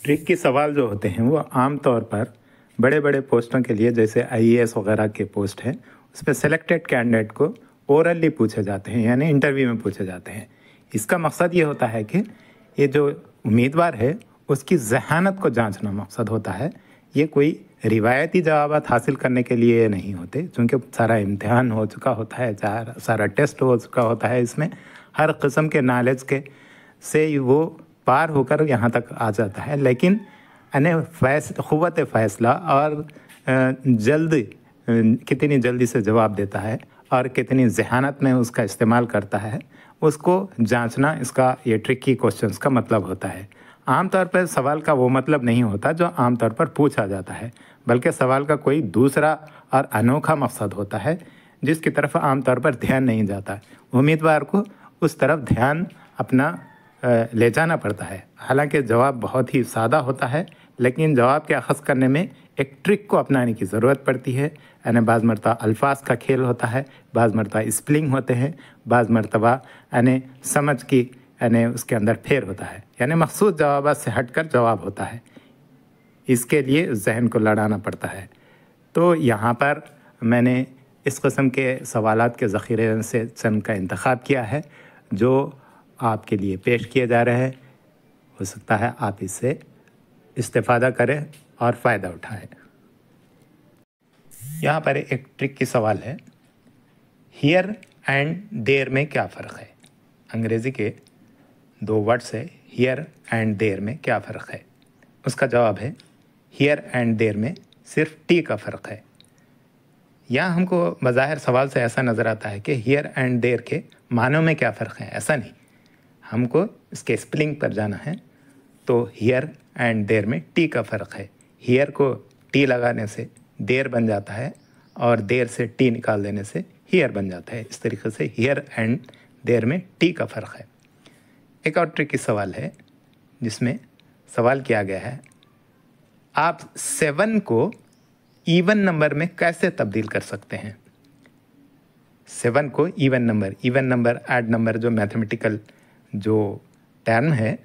Trick के सवाल जो होते हैं वो आम तौर पर बड़े बड़े पोस्टों के लिए, जैसे आईएएस वगैरह के पोस्ट हैं, उस पर सेलेक्टेड कैंडिडेट को ओरली पूछे जाते हैं, यानी इंटरव्यू में पूछे जाते हैं। इसका मकसद ये होता है कि ये जो उम्मीदवार है उसकी ज़हानत को जांचना मकसद होता है। ये कोई रिवायती जवाब हासिल करने के लिए नहीं होते, क्योंकि सारा इम्तिहान हो चुका होता है, सारा टेस्ट हो चुका होता है। इसमें हर किस्म के नॉलेज के से वो पार होकर यहाँ तक आ जाता है। लेकिन क़ुव्वत फ़ैसला और कितनी जल्दी से जवाब देता है और कितनी ज़हानत में उसका इस्तेमाल करता है, उसको जांचना इसका ये ट्रिकी क्वेश्चंस का मतलब होता है। आमतौर पर सवाल का वो मतलब नहीं होता जो आमतौर पर पूछा जाता है, बल्कि सवाल का कोई दूसरा और अनोखा मकसद होता है जिसकी तरफ आमतौर पर ध्यान नहीं जाता। उम्मीदवार को उस तरफ ध्यान अपना ले जाना पड़ता है। हालांकि जवाब बहुत ही सादा होता है, लेकिन जवाब के अखज़ करने में एक ट्रिक को अपनाने की ज़रूरत पड़ती है। यानी बाज़ मरतबा अल्फाज का खेल होता है, बाज़ मरतबा स्पेलिंग होते हैं, बाज़ मरतबा यानी समझ की यानी उसके अंदर फेर होता है, यानी मखसूस जवाब से हटकर जवाब होता है। इसके लिए जहन को लड़ाना पड़ता है। तो यहाँ पर मैंने इस किस्म के सवालात के ज़ख़ीरे से चंद का इंतख़ाब किया है जो आपके लिए पेश किए जा रहे हैं। हो सकता है आप इससे इस्तेफ़ादा करें और फ़ायदा उठाएं। यहाँ पर एक ट्रिक की सवाल है, हियर एंड देयर में क्या फ़र्क है। अंग्रेज़ी के दो वर्ड्स है, हियर एंड देयर में क्या फ़र्क है। उसका जवाब है, हियर एंड देयर में सिर्फ टी का फ़र्क है। यहाँ हमको बज़ाहिर सवाल से ऐसा नज़र आता है कि हियर एंड देयर के मानों में क्या फ़र्क है। ऐसा नहीं, हमको इसके स्पेलिंग पर जाना है। तो हियर एंड देयर में टी का फ़र्क है। हियर को टी लगाने से देर बन जाता है और देर से टी निकाल देने से हियर बन जाता है। इस तरीके से हियर एंड देयर में टी का फ़र्क है। एक और ट्रिकी सवाल है जिसमें सवाल किया गया है, आप 7 को इवन नंबर में कैसे तब्दील कर सकते हैं। 7 को इवन नंबर ऐड नंबर जो मैथमेटिकल जो टर्म है,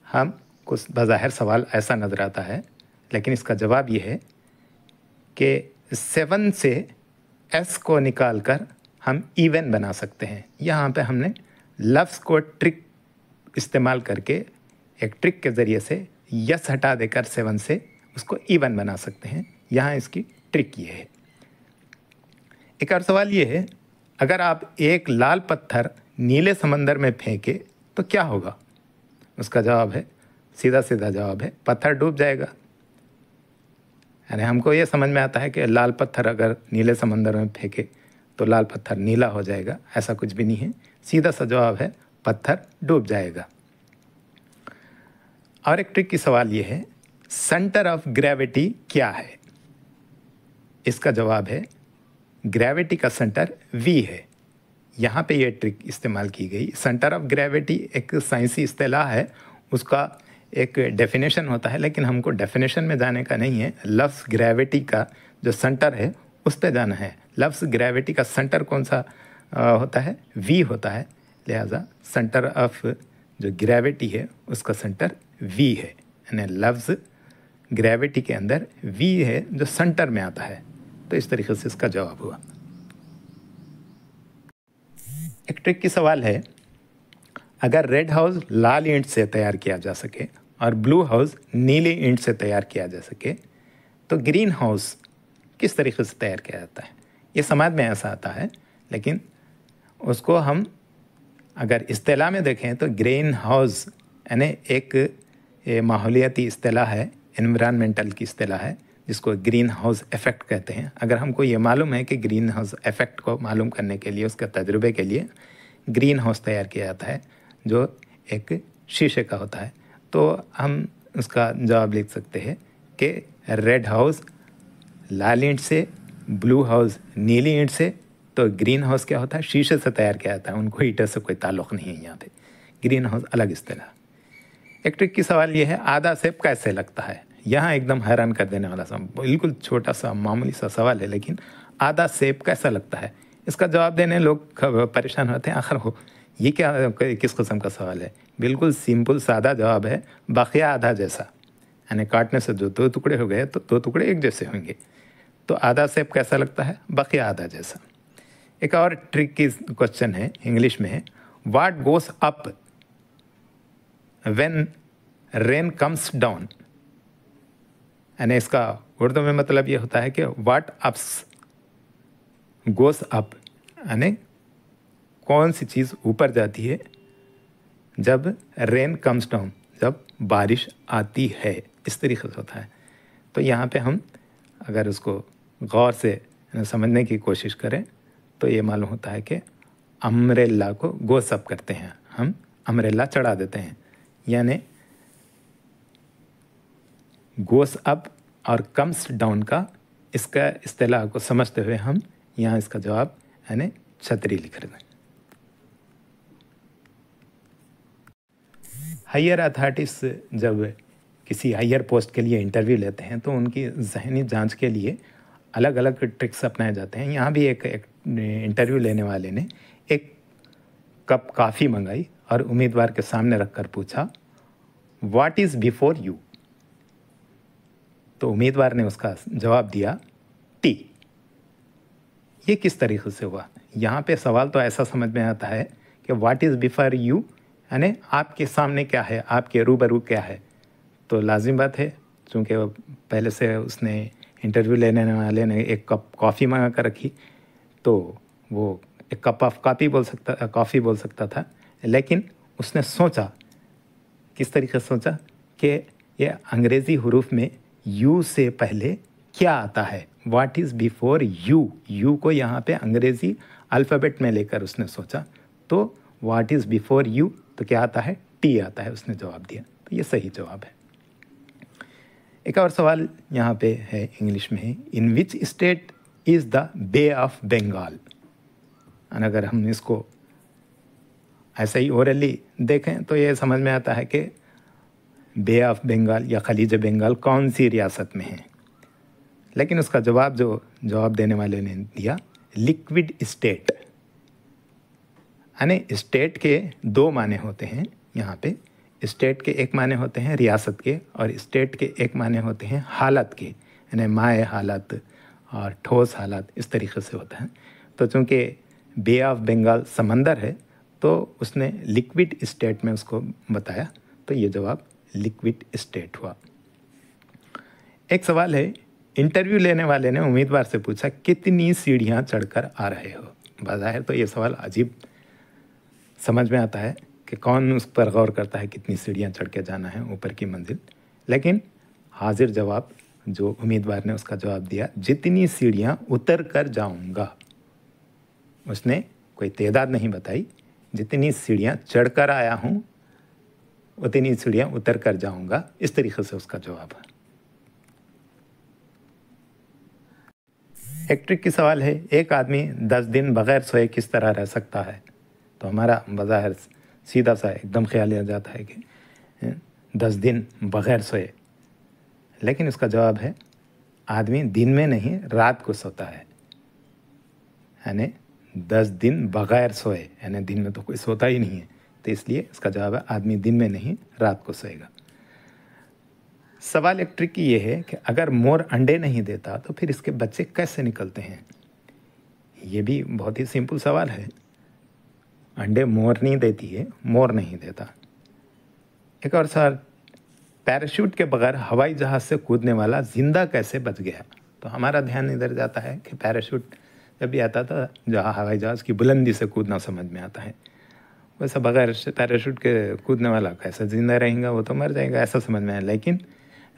हम कुछ बज़ाहिर सवाल ऐसा नज़र आता है, लेकिन इसका जवाब ये है कि 7 से s को निकाल कर हम इवन बना सकते हैं। यहाँ पे हमने लफ्ज़ को ट्रिक इस्तेमाल करके एक ट्रिक के ज़रिए से यस हटा देकर 7 से उसको इवन बना सकते हैं। यहाँ इसकी ट्रिक ये है। एक और सवाल ये है, अगर आप एक लाल पत्थर नीले समंदर में फेंके तो क्या होगा। उसका जवाब है, सीधा जवाब है, पत्थर डूब जाएगा। यानी हमको ये समझ में आता है कि लाल पत्थर अगर नीले समंदर में फेंके तो लाल पत्थर नीला हो जाएगा, ऐसा कुछ भी नहीं है। सीधा सा जवाब है, पत्थर डूब जाएगा। और एक ट्रिक की सवाल ये है, सेंटर ऑफ ग्रेविटी क्या है। इसका जवाब है, ग्रेविटी का सेंटर वी है। यहाँ पे ये ट्रिक इस्तेमाल की गई। सेंटर ऑफ ग्रेविटी एक साइंसी इस्तेलाह है, उसका एक डेफिनेशन होता है, लेकिन हमको डेफिनेशन में जाने का नहीं है। लफ्ज़ ग्रेविटी का जो सेंटर है उस पे जाना है। लफ्ज़ ग्रेविटी का सेंटर कौन सा होता है, वी होता है। लिहाजा सेंटर ऑफ जो ग्रेविटी है उसका सेंटर वी है। यानी लफ्ज़ ग्रेविटी के अंदर वी है जो सेंटर में आता है। तो इस तरीके से इसका जवाब हुआ। एक ट्रिक की सवाल है, अगर रेड हाउस लाल ईंट से तैयार किया जा सके और ब्लू हाउस नीली ईंट से तैयार किया जा सके तो ग्रीन हाउस किस तरीके से तैयार किया जाता है। ये समाज में ऐसा आता है, लेकिन उसको हम अगर इस्तेलाह में देखें तो ग्रीन हाउस यानी एक माहौलियाती इस्तेलाह है, एनवायरनमेंटल की इस्तेलाह है, जिसको ग्रीन हाउस इफ़ेक्ट कहते हैं। अगर हमको ये मालूम है कि ग्रीन हाउस इफ़ेक्ट को मालूम करने के लिए, उसके तजुर्बे के लिए ग्रीन हाउस तैयार किया जाता है जो एक शीशे का होता है, तो हम उसका जवाब लिख सकते हैं कि रेड हाउस लाल ईंट से, ब्लू हाउस नीली ईंट से, तो ग्रीन हाउस क्या होता है, शीशे से तैयार किया जाता है। उनको हीटर से कोई ताल्लुक़ नहीं है यहाँ पे। ग्रीन हाउस अलग इस्तेलाह। एक ट्रिक की सवाल ये है, आधा सेब कैसे लगता है। यहाँ एकदम हैरान कर देने वाला सा बिल्कुल छोटा सा मामूली सा सवाल है, लेकिन आधा सेब कैसा लगता है, इसका जवाब देने लोग परेशान होते हैं। आखिर हो ये क्या, किस किस्म का सवाल है। बिल्कुल सिंपल सादा जवाब है, बाक़िया आधा जैसा। यानी काटने से जो 2 टुकड़े हो गए तो 2 टुकड़े एक जैसे होंगे। तो आधा शेप कैसा लगता है? बकिया आधा जैसा। एक और ट्रिक की क्वेश्चन है, इंग्लिश में है, what goes up when rain comes down. यानी इसका उर्दू में मतलब ये होता है कि व्हाट अप्स गोस अप, यानी कौन सी चीज़ ऊपर जाती है जब रेन कम्स डाउन, जब बारिश आती है, इस तरीके से होता है। तो यहाँ पे हम अगर उसको गौर से समझने की कोशिश करें तो ये मालूम होता है कि अम्ब्रेला को गोस अप करते हैं, हम अम्ब्रेला चढ़ा देते हैं। यानी गोस अप और कम्स डाउन का इसका इस्तेलाह को समझते हुए हम यहाँ इसका जवाब यानी छतरी लिख रहे हैं। हायर अथॉरिटीज़ जब किसी हायर पोस्ट के लिए इंटरव्यू लेते हैं तो उनकी ज़हनी जांच के लिए अलग अलग ट्रिक्स अपनाए जाते हैं। यहाँ भी एक इंटरव्यू लेने वाले ने एक कप कॉफ़ी मंगाई और उम्मीदवार के सामने रखकर पूछा, व्हाट इज़ बिफोर यू। तो उम्मीदवार ने उसका जवाब दिया, टी। ये किस तरीके से हुआ? यहाँ पे सवाल तो ऐसा समझ में आता है कि व्हाट इज़ बिफोर यू यानी आपके सामने क्या है, आपके रूबरू क्या है। तो लाजिम बात है, चूँकि पहले से उसने इंटरव्यू लेने वाले ने एक कप कॉफ़ी मंगा कर रखी, तो वो एक कप ऑफ कॉफ़ी बोल सकता था। लेकिन उसने सोचा, किस तरीके से सोचा कि ये अंग्रेज़ी हरूफ में यू से पहले क्या आता है, what is before you. You को यहाँ पे अंग्रेज़ी अल्फ़ाबेट में लेकर उसने सोचा, तो व्हाट इज़ बिफोर यू तो क्या आता है? टी आता है, उसने जवाब दिया। तो ये सही जवाब है। एक और सवाल यहाँ पे है, इंग्लिश में है, in which state is the bay of Bengal. अगर हम इसको ऐसे ही ओरली देखें तो ये समझ में आता है कि बे ऑफ बंगाल या खलीज बंगाल कौन सी रियासत में है। लेकिन उसका जवाब देने वाले ने दिया, लिक्विड स्टेट। यानी स्टेट के 2 माने होते हैं यहाँ पे। स्टेट के एक माने होते हैं रियासत के, और स्टेट के एक माने होते हैं हालत के, यानी माए हालत और ठोस हालत, इस तरीके से होता है। तो चूँकि बे ऑफ बंगाल समंदर है तो उसने लिक्विड स्टेट में उसको बताया, तो ये जवाब लिक्विड स्टेट हुआ। एक सवाल है, इंटरव्यू लेने वाले ने उम्मीदवार से पूछा, कितनी सीढ़ियाँ चढ़कर आ रहे हो। बज़ाहिर तो ये सवाल अजीब समझ में आता है कि कौन उस पर गौर करता है कितनी सीढ़ियाँ चढ़ के जाना है ऊपर की मंजिल। लेकिन हाजिर जवाब जो उम्मीदवार ने उसका जवाब दिया, जितनी सीढ़ियाँ उतर कर जाऊँगा। उसने कोई तादाद नहीं बताई, जितनी सीढ़ियाँ चढ़कर आया हूँ उतनी सीढ़ियाँ उतर कर जाऊँगा, इस तरीके से उसका जवाब है। एक ट्रिक की सवाल है, एक आदमी 10 दिन बग़ैर सोए किस तरह रह सकता है। तो हमारा बज़ाहिर सीधा सा एकदम ख्याल आ जाता है कि 10 दिन बग़ैर सोए, लेकिन उसका जवाब है, आदमी दिन में नहीं रात को सोता है। यानी 10 दिन बग़ैर सोए, यानी दिन में तो कोई सोता ही नहीं है, तो इसलिए इसका जवाब है, आदमी दिन में नहीं रात को सोएगा। सवाल एक ट्रिक ये है कि अगर मोर अंडे नहीं देता तो फिर इसके बच्चे कैसे निकलते हैं। ये भी बहुत ही सिंपल सवाल है। अंडे मोर नहीं देती है, मोर नहीं देता। एक और सवाल, पैराशूट के बगैर हवाई जहाज़ से कूदने वाला ज़िंदा कैसे बच गया। तो हमारा ध्यान इधर जाता है कि पैराशूट जब भी आता था, जहाँ हवाई जहाज़ की बुलंदी से कूदना समझ में आता है, वैसा बगैर पैराशूट के कूदने वाला कैसे ज़िंदा रहेगा, वो तो मर जाएगा, ऐसा समझ में आया। लेकिन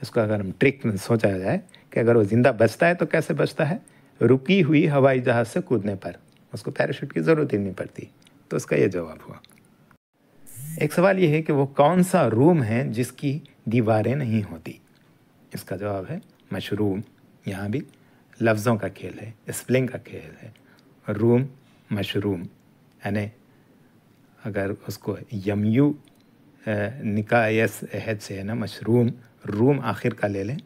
इसको अगर हम ट्रिक में सोचा जाए कि अगर वो ज़िंदा बचता है तो कैसे बचता है, रुकी हुई हवाई जहाज़ से कूदने पर उसको पैराशूट की ज़रूरत ही नहीं पड़ती। तो उसका ये जवाब हुआ। एक सवाल ये है कि वो कौन सा रूम है जिसकी दीवारें नहीं होती। इसका जवाब है मशरूम। यहाँ भी लफ्ज़ों का खेल है, स्पेलिंग का खेल है। रूम, मशरूम, यानी अगर उसको यमयू निकायस एहद से है ना, मशरूम, रूम आखिर का ले लें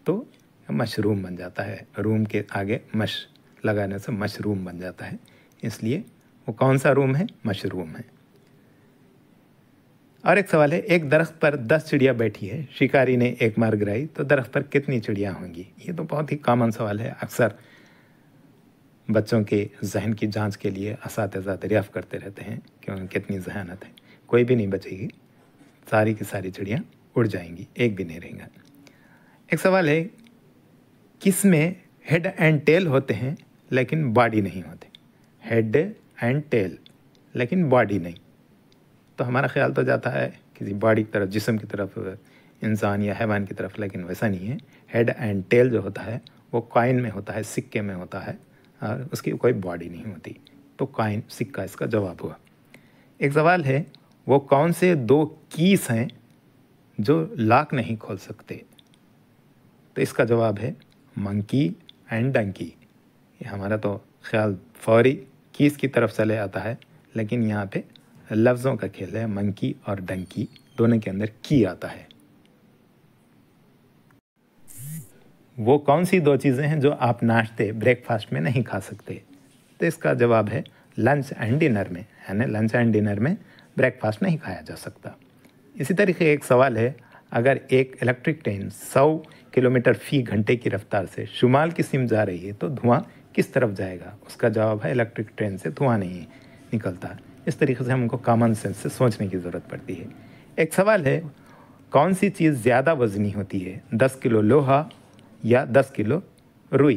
तो मशरूम बन जाता है। रूम के आगे मश लगाने से मशरूम बन जाता है, इसलिए वो कौन सा रूम है, मशरूम है। और एक सवाल है, एक दरख्त पर 10 चिड़िया बैठी है, शिकारी ने एक मार गिराई तो दरख्त पर कितनी चिड़िया होंगी? ये तो बहुत ही कॉमन सवाल है, अक्सर बच्चों के जहन की जांच के लिए असातिज़ा दरियाफ़्त करते रहते हैं कि उनकी कितनी जहानत है। कोई भी नहीं बचेगी, सारी की सारी चिड़ियाँ उड़ जाएंगी, एक भी नहीं रहेगा। एक सवाल है, किस में हेड एंड टेल होते हैं लेकिन बॉडी नहीं होते? हेड एंड टेल लेकिन बॉडी नहीं। तो हमारा ख्याल तो जाता है किसी बॉडी की तरफ, जिस्म की तरफ, इंसान या हैवान की तरफ, लेकिन वैसा नहीं है। हेड एंड टेल जो होता है वो कॉइन में होता है, सिक्के में होता है, और उसकी कोई बॉडी नहीं होती। तो कॉइन, सिक्का इसका जवाब हुआ। एक सवाल है, वो कौन से 2 कीस हैं जो लॉक नहीं खोल सकते? तो इसका जवाब है मंकी एंड डंकी। ये हमारा तो ख्याल फौरी कीस की तरफ चले आता है, लेकिन यहाँ पे लफ्ज़ों का खेल है। मंकी और डंकी दोनों के अंदर की आता है। वो कौन सी 2 चीज़ें हैं जो आप नाश्ते, ब्रेकफास्ट में नहीं खा सकते? तो इसका जवाब है लंच एंड डिनर में, यानी लंच एंड डिनर में ब्रेकफास्ट नहीं खाया जा सकता। इसी तरीके एक सवाल है, अगर एक इलेक्ट्रिक ट्रेन 100 किलोमीटर फी घंटे की रफ्तार से शुमाल की सिम जा रही है तो धुआं किस तरफ जाएगा? उसका जवाब है इलेक्ट्रिक ट्रेन से धुआं नहीं निकलता। इस तरीके से हमको कॉमन सेंस से सोचने की ज़रूरत पड़ती है। एक सवाल है, कौन सी चीज़ ज़्यादा वज़नी होती है, 10 किलो लोहा या 10 किलो रुई?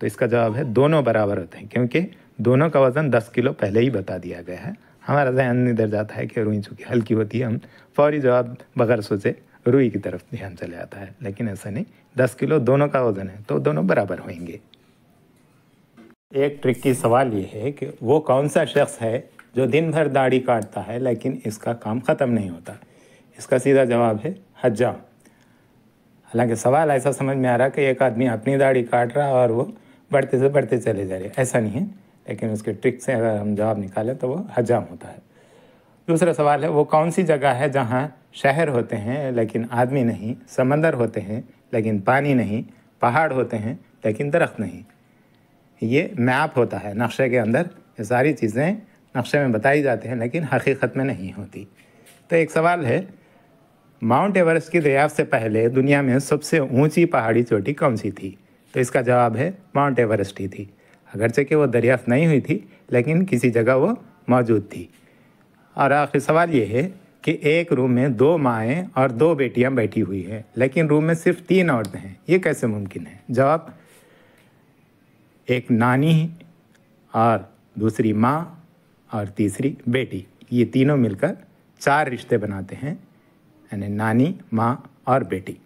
तो इसका जवाब है दोनों बराबर होते हैं, क्योंकि दोनों का वज़न 10 किलो पहले ही बता दिया गया है। हमारा ध्यान इधर जाता है कि रुई चूँकि हल्की होती है, हम फौरी जवाब बगैर सोचे रुई की तरफ ध्यान चले आता है, लेकिन ऐसा नहीं। 10 किलो दोनों का वज़न है तो दोनों बराबर होंगे। एक ट्रिकी सवाल ये है कि वो कौन सा शख्स है जो दिन भर दाढ़ी काटता है लेकिन इसका काम ख़त्म नहीं होता? इसका सीधा जवाब है हज्जाम। हालांकि सवाल ऐसा समझ में आ रहा है कि एक आदमी अपनी दाढ़ी काट रहा है और वो बढ़ते से बढ़ते चले जा रहे, ऐसा नहीं है, लेकिन उसके ट्रिक से अगर हम जवाब निकालें तो वो हज्जाम होता है। दूसरा सवाल है, वो कौन सी जगह है जहाँ शहर होते हैं लेकिन आदमी नहीं, समंदर होते हैं लेकिन पानी नहीं, पहाड़ होते हैं लेकिन दरख्त नहीं? ये मैप होता है नक्शे के अंदर, ये सारी चीज़ें नक्शे में बताई जाती हैं लेकिन हकीकत में नहीं होती। तो एक सवाल है, माउंट एवरेस्ट की दरियाफ्त से पहले दुनिया में सबसे ऊंची पहाड़ी चोटी कौन सी थी? तो इसका जवाब है माउंट एवरेस्ट ही थी। अगरचे कि वो दरियाफ्त नहीं हुई थी, लेकिन किसी जगह वो मौजूद थी। और आखिरी सवाल ये है कि एक रूम में 2 माएँ और 2 बेटियां बैठी हुई हैं, लेकिन रूम में सिर्फ 3 औरतें हैं, ये कैसे मुमकिन है? जवाब, एक नानी और दूसरी माँ और तीसरी बेटी, ये तीनों मिलकर 4 रिश्ते बनाते हैं, यानी नानी, माँ और बेटी।